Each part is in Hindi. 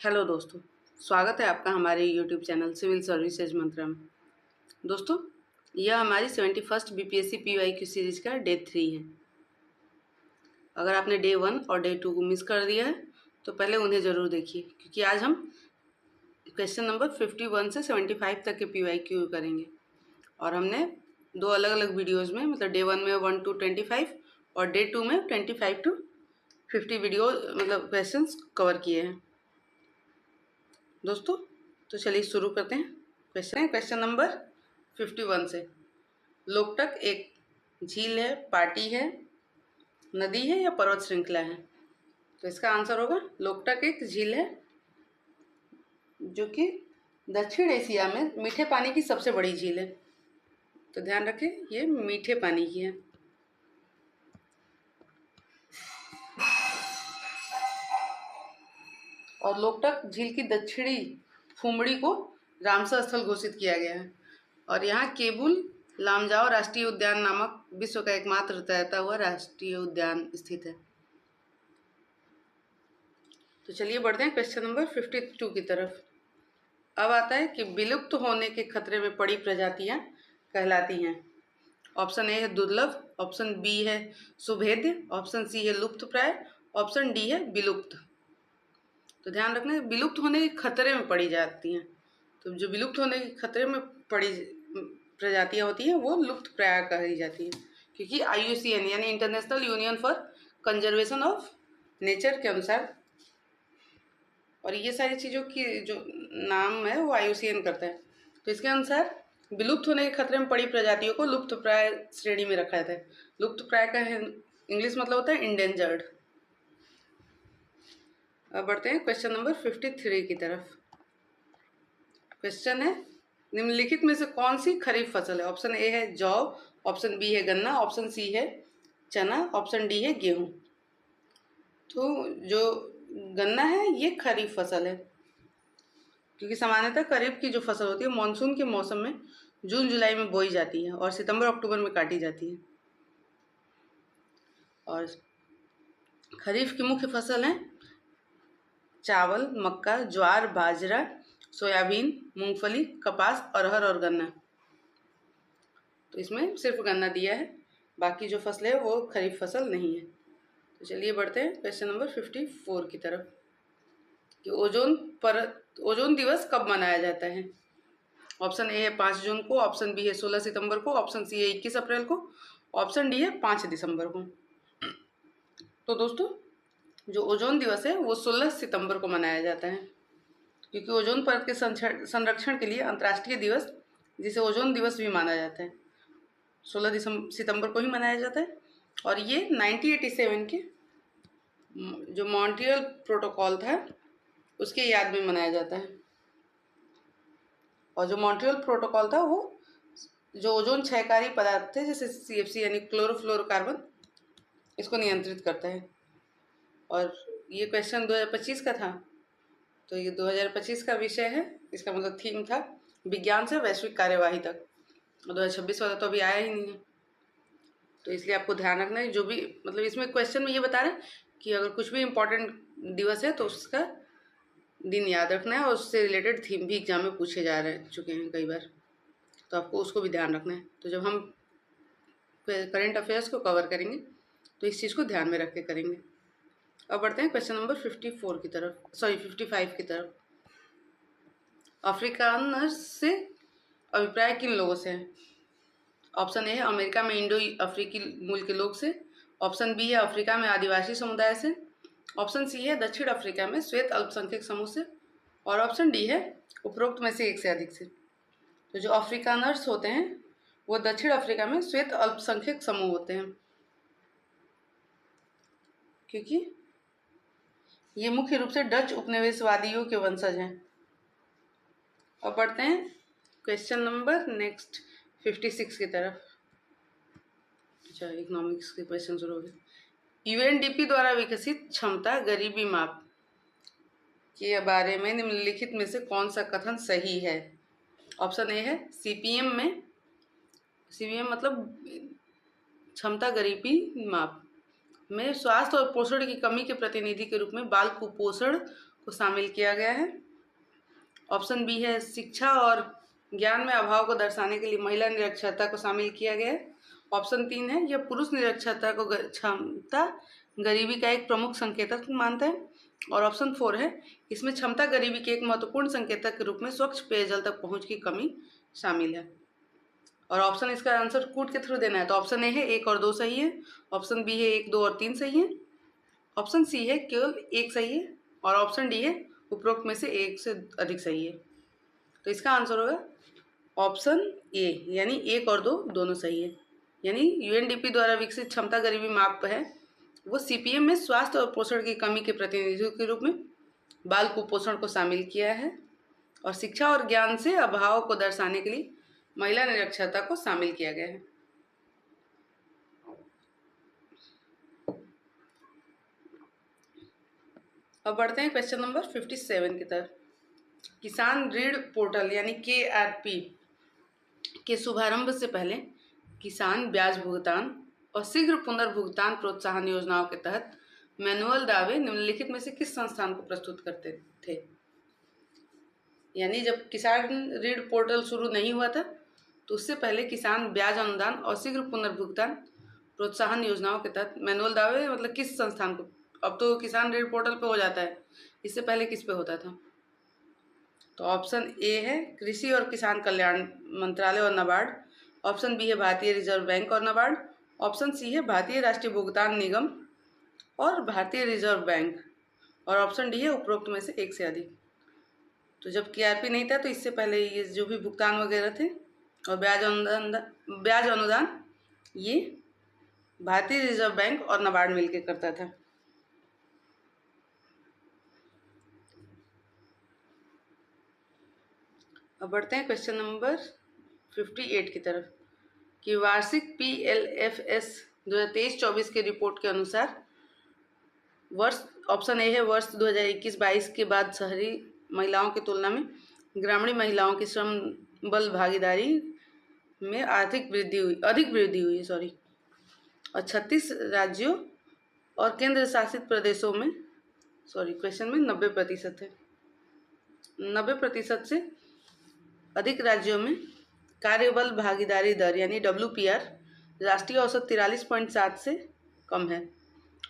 हेलो दोस्तों, स्वागत है आपका हमारे यूट्यूब चैनल सिविल सर्विसेज मंत्रा में। दोस्तों, यह हमारी 71st बीपीएससी पीवाईक्यू सीरीज का डे 3 है। अगर आपने डे 1 और डे 2 को मिस कर दिया है तो पहले उन्हें ज़रूर देखिए, क्योंकि आज हम क्वेश्चन नंबर 51 से 75 तक के पीवाईक्यू करेंगे। और हमने दो अलग अलग वीडियोज़ में, मतलब डे 1 में 1 to 25 और डे 2 में 25 to 50 वीडियो मतलब क्वेश्चन कवर किए हैं। दोस्तों, तो चलिए शुरू करते हैं। क्वेश्चन नंबर 51 से। लोकटक एक झील है, पार्टी है, नदी है या पर्वत श्रृंखला है? तो इसका आंसर होगा लोकटक एक झील है जो कि दक्षिण एशिया में मीठे पानी की सबसे बड़ी झील है। तो ध्यान रखें, ये मीठे पानी की है। और लोकटक झील की दक्षिणी फुमड़ी को रामसर स्थल घोषित किया गया है। और यहाँ केबुल लामजाओ राष्ट्रीय उद्यान नामक विश्व का एकमात्र तैरता हुआ राष्ट्रीय उद्यान स्थित है। तो चलिए बढ़ते हैं क्वेश्चन नंबर 52 की तरफ। अब आता है कि विलुप्त होने के खतरे में पड़ी प्रजातियां कहलाती हैं। ऑप्शन ए है दुर्लभ, ऑप्शन बी है सुभेद्य, ऑप्शन सी है लुप्तप्राय, ऑप्शन डी है विलुप्त। तो ध्यान रखना, विलुप्त होने के खतरे में पड़ी जाती हैं। तो जो विलुप्त होने के खतरे में पड़ी प्रजातियां होती हैं वो लुप्त प्राय कही जाती हैं, क्योंकि IUCN यानी international union for conservation of nature के अनुसार, और ये सारी चीज़ों की जो नाम है वो IUCN करता है। तो इसके अनुसार विलुप्त होने के खतरे में पड़ी प्रजातियों को लुप्त प्राय श्रेणी में रखा जाता है। लुप्त प्राय का इंग्लिश मतलब होता है इंडेंजर्ड। अब बढ़ते हैं क्वेश्चन नंबर 53 की तरफ। क्वेश्चन है, निम्नलिखित में से कौन सी खरीफ फसल है? ऑप्शन ए है जौ, ऑप्शन बी है गन्ना, ऑप्शन सी है चना, ऑप्शन डी है गेहूं। तो जो गन्ना है ये खरीफ फसल है, क्योंकि सामान्यतः खरीफ की जो फसल होती है मानसून के मौसम में जून जुलाई में बोई जाती है और सितंबर अक्टूबर में काटी जाती है। और खरीफ की मुख्य फसल है चावल, मक्का, ज्वार, बाजरा, सोयाबीन, मूंगफली, कपास, अरहर और गन्ना। तो इसमें सिर्फ गन्ना दिया है, बाकी जो फसल है वो खरीफ फसल नहीं है। तो चलिए बढ़ते हैं क्वेश्चन नंबर 54 की तरफ कि ओजोन दिवस कब मनाया जाता है? ऑप्शन ए है 5 जून को, ऑप्शन बी है 16 सितंबर को, ऑप्शन सी है 21 अप्रैल को, ऑप्शन डी है 5 दिसंबर को। तो दोस्तों, जो ओजोन दिवस है वो 16 सितंबर को मनाया जाता है, क्योंकि ओजोन परत के संरक्षण के लिए अंतर्राष्ट्रीय दिवस, जिसे ओजोन दिवस भी माना जाता है, 16 सितंबर को ही मनाया जाता है। और ये 1987 के जो मॉन्ट्रियल प्रोटोकॉल था उसके याद में मनाया जाता है। और जो मॉन्ट्रियल प्रोटोकॉल था वो जो ओजोन क्षयकारी पदार्थ थे जैसे CFC यानी क्लोरोफ्लोरोकार्बन, इसको नियंत्रित करता है। और ये क्वेश्चन 2025 का था, तो ये 2025 का विषय है, इसका मतलब थीम था विज्ञान से वैश्विक कार्यवाही तक। और 2026 वाला तो अभी आया ही नहीं है, तो इसलिए आपको ध्यान रखना है। जो भी मतलब इसमें क्वेश्चन में ये बता रहे हैं कि अगर कुछ भी इम्पोर्टेंट दिवस है तो उसका दिन याद रखना है, और उससे रिलेटेड थीम भी एग्जाम में पूछे जा रहे चुके हैं कई बार, तो आपको उसको भी ध्यान रखना है। तो जब हम करेंट अफेयर्स को कवर करेंगे तो इस चीज़ को ध्यान में रख के करेंगे। अब बढ़ते हैं क्वेश्चन नंबर 54 की तरफ, 55 की तरफ। अफ्रीकानर्स से अभिप्राय किन लोगों से है? ऑप्शन ए है अमेरिका में इंडो अफ्रीकी मूल के लोग से, ऑप्शन बी है अफ्रीका में आदिवासी समुदाय से, ऑप्शन सी है दक्षिण अफ्रीका में श्वेत अल्पसंख्यक समूह से, और ऑप्शन डी है उपरोक्त में से एक से अधिक से। तो जो अफ्रीकानर्स होते हैं वो दक्षिण अफ्रीका में श्वेत अल्पसंख्यक समूह होते हैं, क्योंकि ये मुख्य रूप से डच उपनिवेशवादियों के वंशज हैं। अब बढ़ते हैं क्वेश्चन नंबर नेक्स्ट 56 की तरफ। अच्छा, इकोनॉमिक्स के क्वेश्चन शुरू हो गए। UNDP द्वारा विकसित क्षमता गरीबी माप के बारे में निम्नलिखित में से कौन सा कथन सही है? ऑप्शन ए है CPM मतलब क्षमता गरीबी माप में स्वास्थ्य और पोषण की कमी के प्रतिनिधि के रूप में बाल कुपोषण को शामिल किया गया है। ऑप्शन बी है शिक्षा और ज्ञान में अभाव को दर्शाने के लिए महिला निरक्षरता को शामिल किया गया है। ऑप्शन 3 है यह पुरुष निरक्षरता को क्षमता गरीबी का एक प्रमुख संकेतक मानता है। और ऑप्शन 4 है इसमें क्षमता गरीबी के एक महत्वपूर्ण संकेतक के रूप में स्वच्छ पेयजल तक पहुंच की कमी शामिल है। और ऑप्शन इसका आंसर कूट के थ्रू देना है। तो ऑप्शन ए है 1 और 2 सही है, ऑप्शन बी है 1, 2 और 3 सही है, ऑप्शन सी है केवल 1 सही है, और ऑप्शन डी है उपरोक्त में से 1 से अधिक सही है। तो इसका आंसर होगा ऑप्शन ए, यानी 1 और 2 दोनों सही है। यानी यूएनडीपी द्वारा विकसित क्षमता गरीबी माप है वो सीपीएम में स्वास्थ्य और पोषण की कमी के प्रतिनिधित्व के रूप में बाल कुपोषण को शामिल किया है, और शिक्षा और ज्ञान से अभाव को दर्शाने के लिए महिला निरक्षरता को शामिल किया गया है। अब बढ़ते हैं क्वेश्चन नंबर 57 की तरफ। किसान ऋण पोर्टल यानी KRP के शुभारंभ से पहले किसान ब्याज भुगतान और शीघ्र पुनर्भुगतान प्रोत्साहन योजनाओं के तहत मैनुअल दावे निम्नलिखित में से किस संस्थान को प्रस्तुत करते थे? यानी जब किसान ऋण पोर्टल शुरू नहीं हुआ था तो उससे पहले किसान ब्याज अनुदान और शीघ्र पुनर्भुगतान प्रोत्साहन योजनाओं के तहत मैनुअल दावे मतलब किस संस्थान को, अब तो किसान ऋण पोर्टल पे हो जाता है, इससे पहले किस पे होता था? तो ऑप्शन ए है कृषि और किसान कल्याण मंत्रालय और नाबार्ड, ऑप्शन बी है भारतीय रिजर्व बैंक और नाबार्ड, ऑप्शन सी है भारतीय राष्ट्रीय भुगतान निगम और भारतीय रिजर्व बैंक, और ऑप्शन डी है उपरोक्त में से 1 से अधिक। तो जब KRP नहीं था तो इससे पहले ये जो भी भुगतान वगैरह थे और ब्याज अनुदान ये भारतीय रिजर्व बैंक और नाबार्ड मिलकर करता था। अब बढ़ते हैं क्वेश्चन नंबर 58 की तरफ कि वार्षिक PLFS 2023-24 के रिपोर्ट के अनुसार वर्ष, ऑप्शन ए है वर्ष 2021-22 के बाद शहरी महिलाओं की तुलना में ग्रामीण महिलाओं की श्रम बल भागीदारी में अधिक वृद्धि हुई और 36 राज्यों और केंद्र शासित प्रदेशों में क्वेश्चन में 90% है, 90% से अधिक राज्यों में कार्यबल भागीदारी दर यानी WPR राष्ट्रीय औसत 43.7 से कम है।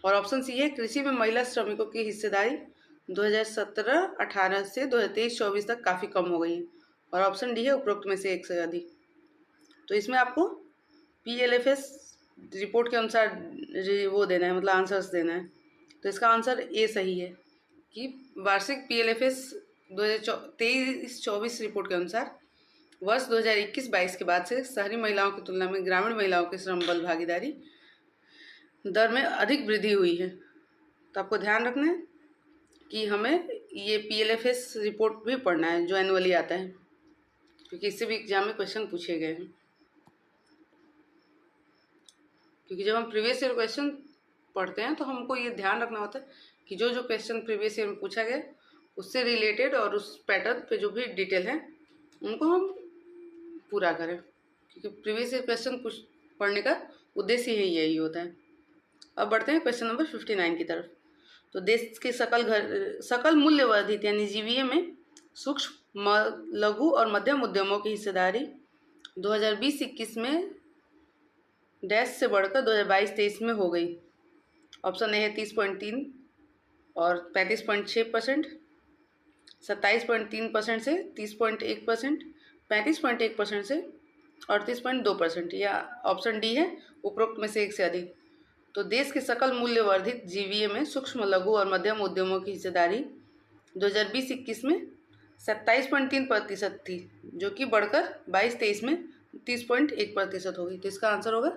और ऑप्शन सी है कृषि में महिला श्रमिकों की हिस्सेदारी 2017-18 से 2023-24 तक काफ़ी कम हो गई है, और ऑप्शन डी है उपरोक्त में से 1 से अधिक। तो इसमें आपको PLFS रिपोर्ट के अनुसार वो देना है, मतलब आंसर्स देना है। तो इसका आंसर ए सही है कि वार्षिक PLFS 2023-24 रिपोर्ट के अनुसार वर्ष 2021-22 के बाद से शहरी महिलाओं की तुलना में ग्रामीण महिलाओं की श्रम बल भागीदारी दर में अधिक वृद्धि हुई है। तो आपको ध्यान रखना है कि हमें ये PLFS रिपोर्ट भी पढ़ना है जो एनुअली आता है, क्योंकि इससे भी एग्जाम में क्वेश्चन पूछे गए हैं। क्योंकि जब हम प्रीवियस ईयर क्वेश्चन पढ़ते हैं तो हमको ये ध्यान रखना होता है कि जो जो क्वेश्चन प्रीवियस ईयर में पूछा गया उससे रिलेटेड और उस पैटर्न पे जो भी डिटेल है उनको हम पूरा करें, क्योंकि प्रीवियस ईयर क्वेश्चन पढ़ने का उद्देश्य ही यही होता है। अब बढ़ते हैं क्वेश्चन नंबर 59 की तरफ। तो देश के सकल मूल्य वर्धित यानी GVA में सूक्ष्म लघु और मध्यम उद्यमों की हिस्सेदारी 2020-21 में डैश से बढ़कर 2022-23 में हो गई। ऑप्शन ए है 30.3 और 35.6%, 27.3% से 30.1%, 35.1% से 38.2%, या ऑप्शन डी है उपरोक्त में से 1 से अधिक। तो देश के सकल मूल्य वर्धित GVA में सूक्ष्म लघु और मध्यम उद्यमों की हिस्सेदारी 2020-21 में 27.3% थी, जो कि बढ़कर 22-23 में 30.1% हो गई। तो इसका आंसर होगा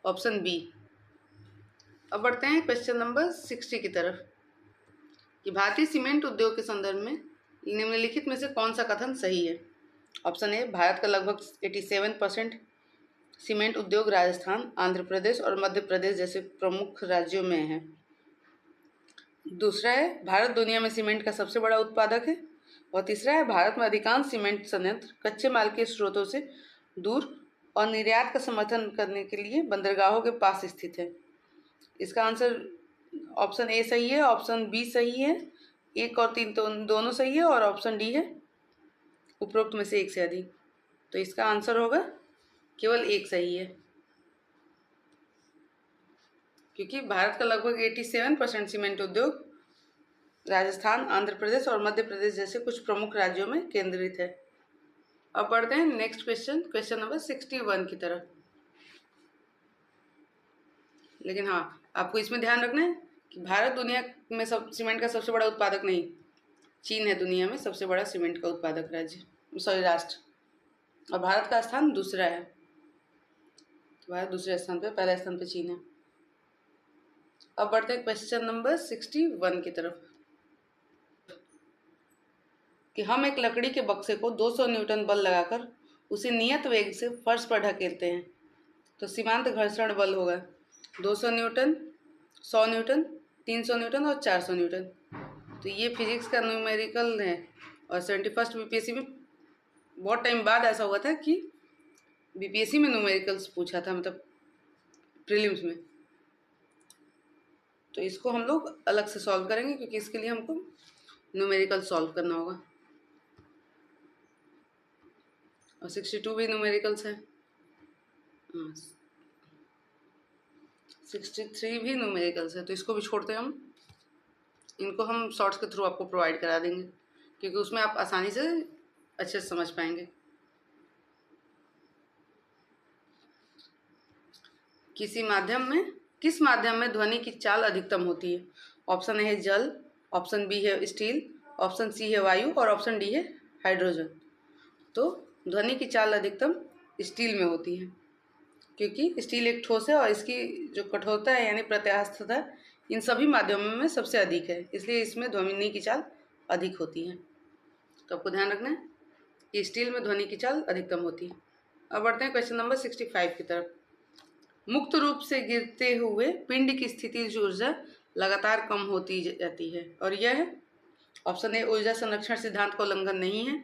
ऑप्शन बी। अब बढ़ते हैं क्वेश्चन नंबर 60 की तरफ कि भारतीय सीमेंट उद्योग के संदर्भ में निम्नलिखित में से कौन सा कथन सही है? ऑप्शन ए भारत का लगभग 87% सीमेंट उद्योग राजस्थान, आंध्र प्रदेश और मध्य प्रदेश जैसे प्रमुख राज्यों में है। दूसरा है भारत दुनिया में सीमेंट का सबसे बड़ा उत्पादक है। और तीसरा है भारत में अधिकांश सीमेंट संयंत्र कच्चे माल के स्रोतों से दूर और निर्यात का समर्थन करने के लिए बंदरगाहों के पास स्थित है। इसका आंसर ऑप्शन ए सही है, ऑप्शन बी सही है, 1 और 3 तो दोनों सही है और ऑप्शन डी है उपरोक्त में से एक से अधिक। तो इसका आंसर होगा केवल एक सही है, क्योंकि भारत का लगभग 87% सीमेंट उद्योग राजस्थान, आंध्र प्रदेश और मध्य प्रदेश जैसे कुछ प्रमुख राज्यों में केंद्रित है। अब बढ़ते हैं नेक्स्ट क्वेश्चन, क्वेश्चन नंबर 61 की तरफ। लेकिन हाँ, आपको इसमें ध्यान रखना है कि भारत दुनिया में सब सीमेंट का सबसे बड़ा उत्पादक नहीं, चीन है दुनिया में सबसे बड़ा सीमेंट का उत्पादक राष्ट्र, और भारत का स्थान दूसरा है। तो भारत दूसरे स्थान पे, पहले स्थान पे चीन है। अब बढ़ते हैं क्वेश्चन नंबर 61 की तरफ कि हम एक लकड़ी के बक्से को 200 न्यूटन बल लगाकर उसे नियत वेग से फर्श पर ढकेलते हैं तो सीमांत घर्षण बल होगा 200 न्यूटन, 100 न्यूटन, 300 न्यूटन और 400 न्यूटन। तो ये फिजिक्स का न्यूमेरिकल है और 71st बीपीएससी में बहुत टाइम बाद ऐसा हुआ था कि बीपीएससी में न्यूमेरिकल्स पूछा था, मतलब प्रीलिम्स में। तो इसको हम लोग अलग से सॉल्व करेंगे क्योंकि इसके लिए हमको न्यूमेरिकल सॉल्व करना होगा। और 62 भी न्यूमेरिकल्स है, 63 भी न्यूमेरिकल्स है। तो इसको भी छोड़ते हैं हम, इनको हम शॉर्ट्स के थ्रू आपको प्रोवाइड करा देंगे क्योंकि उसमें आप आसानी से अच्छे से समझ पाएंगे। किस माध्यम में ध्वनि की चाल अधिकतम होती है? ऑप्शन ए है जल, ऑप्शन बी है स्टील, ऑप्शन सी है वायु और ऑप्शन डी है हाइड्रोजन। तो ध्वनि की चाल अधिकतम स्टील में होती है क्योंकि स्टील एक ठोस है और इसकी जो कठोरता है यानी प्रत्यास्थता इन सभी माध्यमों में सबसे अधिक है, इसलिए इसमें ध्वनि की चाल अधिक होती है। तो आपको ध्यान रखना है कि स्टील में ध्वनि की चाल अधिकतम होती है। अब बढ़ते हैं क्वेश्चन नंबर 65 की तरफ। मुक्त रूप से गिरते हुए पिंड की स्थितिज ऊर्जा लगातार कम होती जाती है और यह है ऑप्शन ए ऊर्जा संरक्षण सिद्धांत का उल्लंघन नहीं है,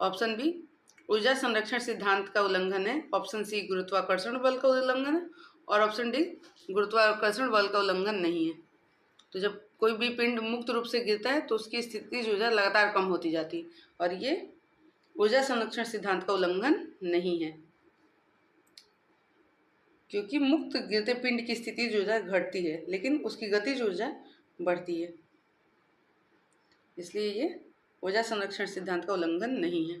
ऑप्शन बी ऊर्जा संरक्षण सिद्धांत का उल्लंघन है, ऑप्शन सी गुरुत्वाकर्षण बल का उल्लंघन है और ऑप्शन डी गुरुत्वाकर्षण बल का उल्लंघन नहीं है। तो जब कोई भी पिंड मुक्त रूप से गिरता है तो उसकी स्थितिज ऊर्जा लगातार कम होती जाती है और ये ऊर्जा संरक्षण सिद्धांत का उल्लंघन नहीं है क्योंकि मुक्त गिरते पिंड की स्थितिज ऊर्जा घटती है लेकिन उसकी गतिज ऊर्जा बढ़ती है, इसलिए ये ऊर्जा संरक्षण सिद्धांत का उल्लंघन नहीं है।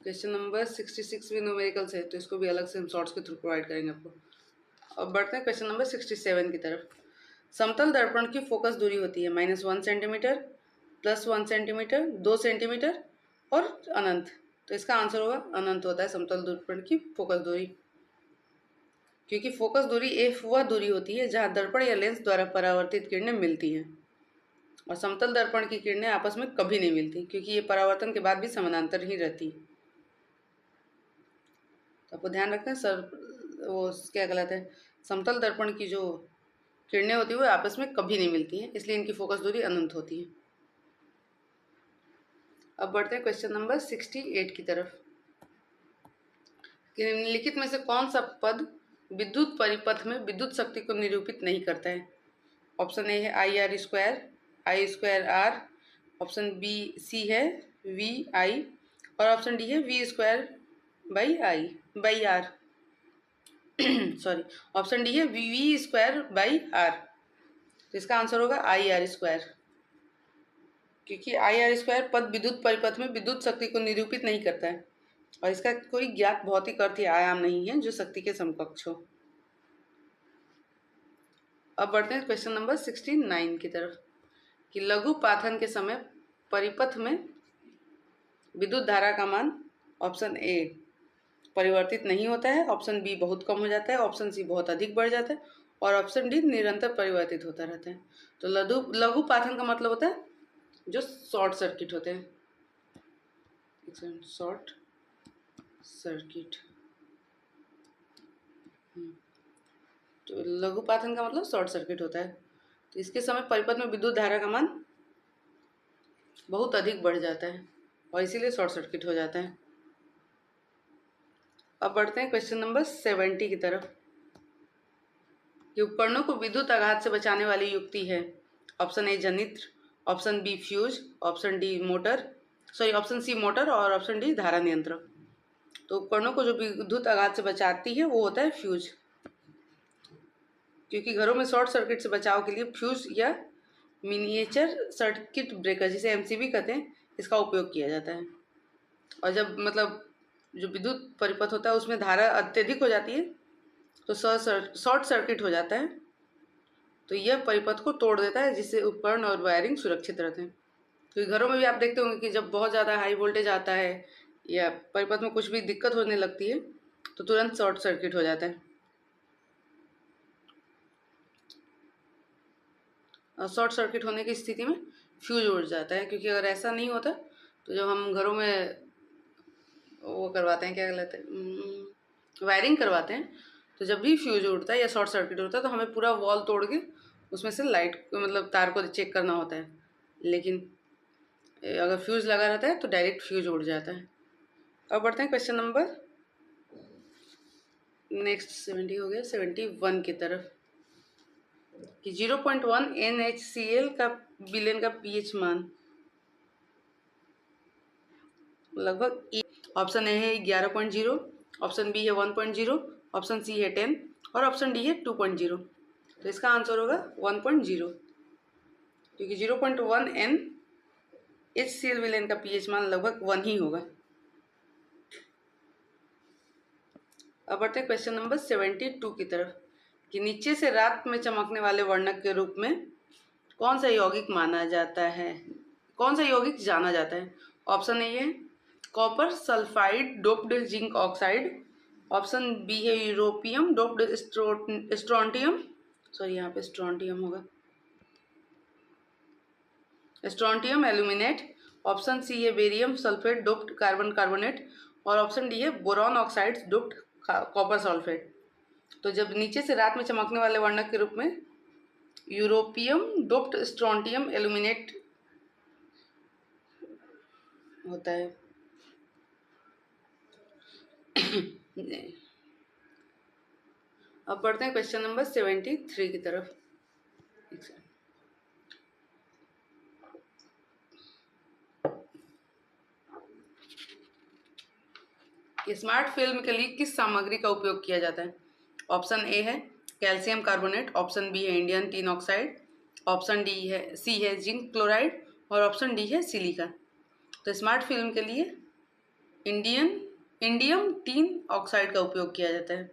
क्वेश्चन नंबर 66 भी न्यूमेरिकल्स है तो इसको भी अलग से हम शॉर्ट्स के थ्रू प्रोवाइड करेंगे आपको। अब बढ़ते हैं क्वेश्चन नंबर 67 की तरफ। समतल दर्पण की फोकस दूरी होती है -1 सेंटीमीटर, +1 सेंटीमीटर, 2 सेंटीमीटर और अनंत। तो इसका आंसर होगा अनंत होता है समतल दर्पण की फोकस दूरी, क्योंकि फोकस दूरी एफ वह दूरी होती है जहाँ दर्पण या लेंस द्वारा परावर्तित किरणें मिलती हैं और समतल दर्पण की किरणें आपस में कभी नहीं मिलती क्योंकि ये परावर्तन के बाद भी समानांतर ही रहती। तो आपको ध्यान रखना है सर, वो क्या कहलाता है, समतल दर्पण की जो किरणें होती है वो आपस में कभी नहीं मिलती हैं, इसलिए इनकी फोकस दूरी अनंत होती है। अब बढ़ते हैं क्वेश्चन नंबर 68 की तरफ कि निम्नलिखित में से कौन सा पद विद्युत परिपथ में विद्युत शक्ति को निरूपित नहीं करता है? ऑप्शन ए है IR², I²R, option B C है VI और ऑप्शन डी है V²/R सॉरी, ऑप्शन डी है V²/R। तो इसका आंसर होगा IR², क्योंकि IR² पद विद्युत परिपथ में विद्युत शक्ति को निरूपित नहीं करता है और इसका कोई ज्ञात भौतिक अर्थ या आयाम नहीं है जो शक्ति के समकक्ष हो। अब बढ़ते हैं क्वेश्चन नंबर 69 की तरफ कि लघु पाथन के समय परिपथ में विद्युत धारा का मान ऑप्शन ए परिवर्तित नहीं होता है, ऑप्शन बी बहुत कम हो जाता है, ऑप्शन सी बहुत अधिक बढ़ जाता है और ऑप्शन डी निरंतर परिवर्तित होता रहता है। तो लघु पाथन का मतलब होता है जो शॉर्ट सर्किट होते हैं, शॉर्ट सर्किट। तो लघु पाथन का मतलब शॉर्ट सर्किट होता है। तो इसके समय परिपथ में विद्युत धारा का मान बहुत अधिक बढ़ जाता है और इसीलिए शॉर्ट सर्किट हो जाता है। अब बढ़ते हैं क्वेश्चन नंबर 70 की तरफ कि उपकरणों को विद्युत आघात से बचाने वाली युक्ति है ऑप्शन ए जनित्र, option B fuse, option D motor, option C motor और ऑप्शन डी धारा नियंत्रक। तो उपकरणों को जो विद्युत आघात से बचाती है वो होता है फ्यूज, क्योंकि घरों में शॉर्ट सर्किट से बचाव के लिए फ्यूज या मिनिएचर सर्किट ब्रेकर, जिसे एमसीबी कहते हैं, इसका उपयोग किया जाता है। और जब मतलब जो विद्युत परिपथ होता है उसमें धारा अत्यधिक हो जाती है तो शॉर्ट सर्किट हो जाता है, तो यह परिपथ को तोड़ देता है, जिससे उपकरण और वायरिंग सुरक्षित रहते हैं। तो घरों में भी आप देखते होंगे कि जब बहुत ज़्यादा हाई वोल्टेज आता है या परिपथ में कुछ भी दिक्कत होने लगती है तो तुरंत शॉर्ट सर्किट हो जाता है। और शॉर्ट सर्किट होने की स्थिति में फ्यूज उड़ जाता है, क्योंकि अगर ऐसा नहीं होता तो जब हम घरों में वो करवाते हैं, क्या कहते हैं, वायरिंग करवाते हैं, तो जब भी फ्यूज उड़ता है या शॉर्ट सर्किट होता है तो हमें पूरा वॉल तोड़ के उसमें से लाइट मतलब तार को चेक करना होता है। लेकिन अगर फ्यूज लगा रहता है तो डायरेक्ट फ्यूज उड़ जाता है। अब बढ़ते हैं क्वेश्चन नंबर नेक्स्ट 70 हो गया 71 की तरफ कि 0.1 NaCl का विलेन का pH मान लगभग ऑप्शन ए है 11.0, ऑप्शन बी है 1.0, ऑप्शन सी है 10 और ऑप्शन डी है 2.0। तो इसका आंसर होगा 1.0, क्योंकि 0.1 NaCl विलेन का pH मान लगभग 1 ही होगा। अब बढ़ते क्वेश्चन नंबर 72 की तरफ कि नीचे से रात में चमकने वाले वर्णक के रूप में कौन सा यौगिक माना जाता है, कौन सा यौगिक जाना जाता है। ऑप्शन ए है copper sulphide doped zinc oxide, option B है यूरोपियम डोप्ड स्ट्रोंटियम, यहाँ पे स्ट्रोंटियम होगा, स्ट्रोंटियम एल्यूमिनेट, ऑप्शन सी है barium sulphate doped carbon carbonate और ऑप्शन डी है boron oxides doped copper sulphate. तो जब नीचे से रात में चमकने वाले वर्णक के रूप में यूरोपियम डोप्ड स्ट्रोंटियम एल्यूमिनेट होता है। अब बढ़ते हैं क्वेश्चन नंबर 73 की तरफ। स्मार्ट फिल्म के लिए किस सामग्री का उपयोग किया जाता है। ऑप्शन ए है कैल्शियम कार्बोनेट, ऑप्शन बी है indium tin oxide, option C है जिंक क्लोराइड और ऑप्शन डी है सिलिका। तो स्मार्ट फिल्म के लिए इंडियम टिन ऑक्साइड का उपयोग किया जाता है,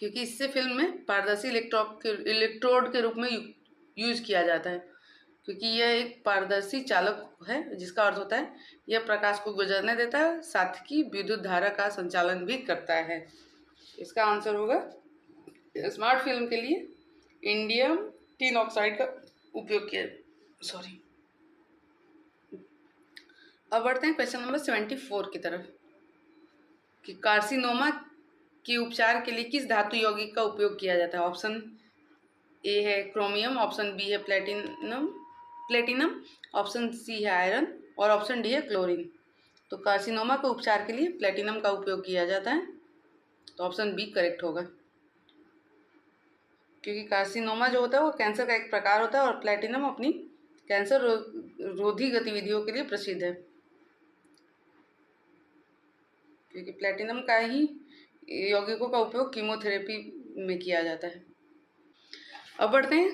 क्योंकि इससे फिल्म में पारदर्शी इलेक्ट्रोड के रूप में यूज किया जाता है, क्योंकि यह एक पारदर्शी चालक है, जिसका अर्थ होता है यह प्रकाश को गुजरने देता है, साथ ही विद्युत धारा का संचालन भी करता है। इसका आंसर होगा स्मार्ट फिल्म के लिए इंडियम टिन ऑक्साइड का उपयोग किया। अब बढ़ते हैं क्वेश्चन नंबर 74 की तरफ कि कार्सिनोमा के उपचार के लिए किस धातु यौगिक का उपयोग किया जाता है। ऑप्शन ए है क्रोमियम, ऑप्शन बी है प्लेटिनम, ऑप्शन सी है आयरन और ऑप्शन डी है क्लोरीन। तो कार्सिनोमा के उपचार के लिए प्लेटिनम का उपयोग किया जाता है, तो ऑप्शन बी करेक्ट होगा, क्योंकि कार्सिनोमा जो होता है वो कैंसर का एक प्रकार होता है और प्लेटिनम अपनी कैंसर रोधी गतिविधियों के लिए प्रसिद्ध है, क्योंकि प्लेटिनम का ही यौगिकों का उपयोग कीमोथेरेपी में किया जाता है। अब बढ़ते हैं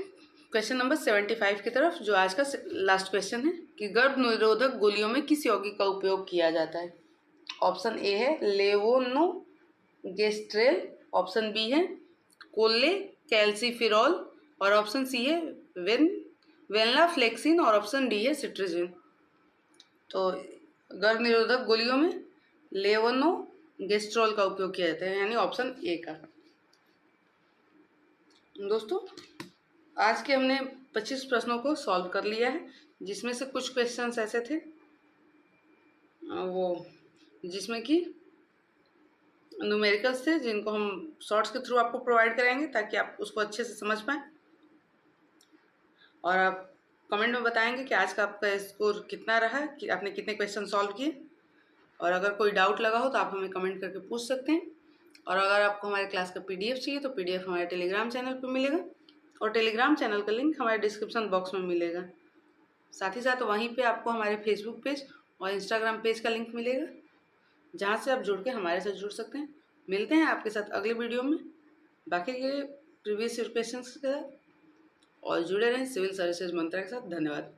क्वेश्चन नंबर 75 की तरफ, जो आज का लास्ट क्वेश्चन है कि गर्भ निरोधक गोलियों में किस यौगिक का उपयोग किया जाता है। ऑप्शन ए है लेवोनोगेस्ट्रेल, ऑप्शन बी है कोले कैल्सीफिरॉल और ऑप्शन सी है वेनलाफ्लेक्सिन और ऑप्शन डी है सिट्रिजिन। तो गर्भ निरोधक गोलियों में लेवोनोगेस्ट्रोल का उपयोग किया जाता है, यानी ऑप्शन ए का। दोस्तों आज के हमने 25 प्रश्नों को सॉल्व कर लिया है, जिसमें से कुछ क्वेश्चंस ऐसे थे वो जिसमें कि न्यूमेरिकल्स थे, जिनको हम शॉर्ट्स के थ्रू आपको प्रोवाइड कराएंगे ताकि आप उसको अच्छे से समझ पाएँ, और आप कमेंट में बताएंगे कि आज का आपका स्कोर कितना रहा, कि आपने कितने क्वेश्चन सॉल्व किए। और अगर कोई डाउट लगा हो तो आप हमें कमेंट करके पूछ सकते हैं। और अगर आपको हमारे क्लास का PDF चाहिए तो PDF हमारे टेलीग्राम चैनल पर मिलेगा, और टेलीग्राम चैनल का लिंक हमारे डिस्क्रिप्शन बॉक्स में मिलेगा। साथ ही साथ वहीं पे आपको हमारे फेसबुक पेज और इंस्टाग्राम पेज का लिंक मिलेगा, जहाँ से आप जुड़ के हमारे साथ जुड़ सकते हैं। मिलते हैं आपके साथ अगले वीडियो में बाकी के प्रीवियस क्वेश्चन के साथ, और जुड़े रहें सिविल सर्विसेज मंत्रा के साथ। धन्यवाद।